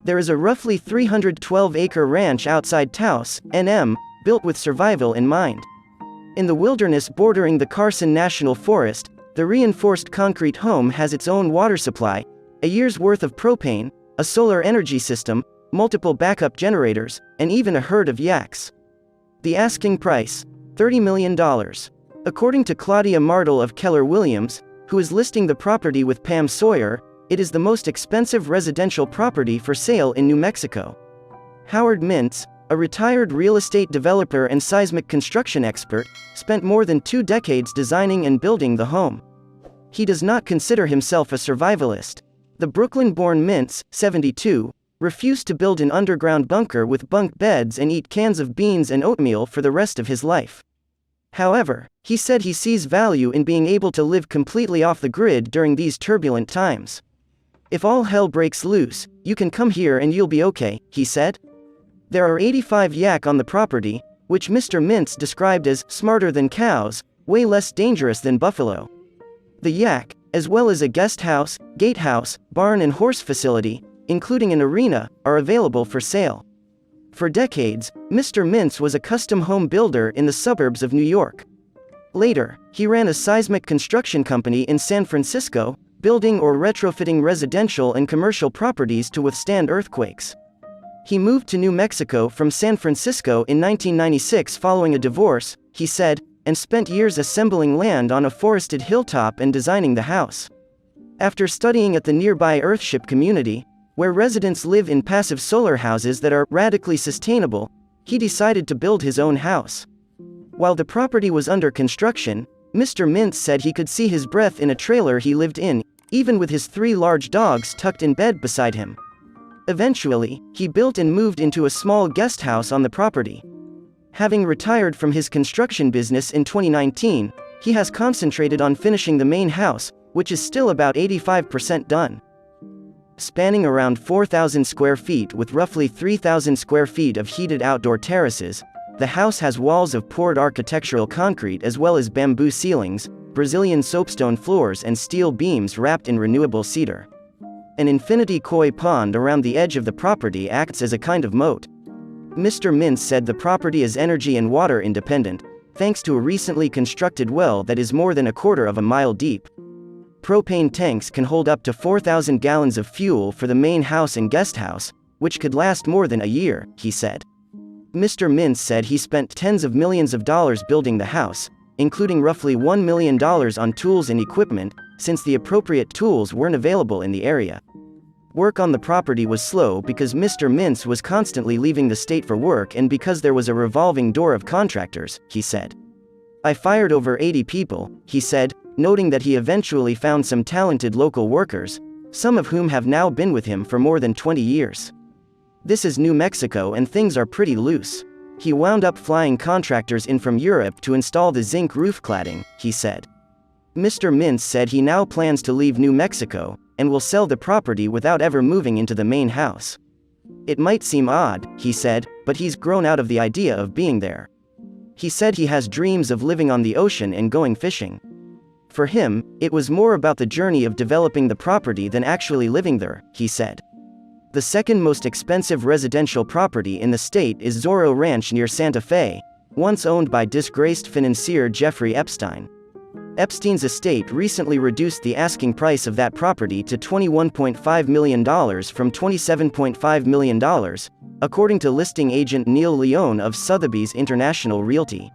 There is a roughly 312-acre ranch outside Taos, NM, built with survival in mind. In the wilderness bordering the Carson National Forest, the reinforced concrete home has its own water supply, a year's worth of propane, a solar energy system, multiple backup generators, and even a herd of yaks. The asking price, $30 million. According to Claudia Martel of Keller Williams, who is listing the property with Pam Sawyer, it is the most expensive residential property for sale in New Mexico. Howard Mintz, a retired real estate developer and seismic construction expert, spent more than 2 decades designing and building the home. He does not consider himself a survivalist. The Brooklyn-born Mintz, 72, refused to build an underground bunker with bunk beds and eat cans of beans and oatmeal for the rest of his life. However, he said he sees value in being able to live completely off the grid during these turbulent times. If all hell breaks loose, you can come here and you'll be okay, he said. There are 85 yak on the property, which Mr. Mintz described as smarter than cows, way less dangerous than buffalo. The yak, as well as a guest house, gatehouse, barn and horse facility, including an arena, are available for sale. For decades, Mr. Mintz was a custom home builder in the suburbs of New York. Later, he ran a seismic construction company in San Francisco, building or retrofitting residential and commercial properties to withstand earthquakes. He moved to New Mexico from San Francisco in 1996 following a divorce, he said, and spent years assembling land on a forested hilltop and designing the house. After studying at the nearby Earthship community, where residents live in passive solar houses that are radically sustainable, he decided to build his own house. While the property was under construction, Mr. Mintz said he could see his breath in a trailer he lived in, even with his 3 large dogs tucked in bed beside him. Eventually, he built and moved into a small guest house on the property. Having retired from his construction business in 2019, he has concentrated on finishing the main house, which is still about 85% done. Spanning around 4,000 square feet with roughly 3,000 square feet of heated outdoor terraces, the house has walls of poured architectural concrete as well as bamboo ceilings, Brazilian soapstone floors and steel beams wrapped in renewable cedar. An infinity koi pond around the edge of the property acts as a kind of moat. Mr. Mintz said the property is energy and water independent, thanks to a recently constructed well that is more than a quarter of a mile deep. Propane tanks can hold up to 4,000 gallons of fuel for the main house and guest house, which could last more than a year, he said. Mr. Mintz said he spent tens of millions of dollars building the house, including roughly $1 million on tools and equipment, since the appropriate tools weren't available in the area. Work on the property was slow because Mr. Mintz was constantly leaving the state for work and because there was a revolving door of contractors, he said. I fired over 80 people, he said, noting that he eventually found some talented local workers, some of whom have now been with him for more than 20 years. This is New Mexico and things are pretty loose. He wound up flying contractors in from Europe to install the zinc roof cladding, he said. Mr. Mintz said he now plans to leave New Mexico, and will sell the property without ever moving into the main house. It might seem odd, he said, but he's grown out of the idea of being there. He said he has dreams of living on the ocean and going fishing. For him, it was more about the journey of developing the property than actually living there, he said. The second most expensive residential property in the state is Zorro Ranch near Santa Fe, once owned by disgraced financier Jeffrey Epstein. Epstein's estate recently reduced the asking price of that property to $21.5 million from $27.5 million, according to listing agent Neil Leone of Sotheby's International Realty.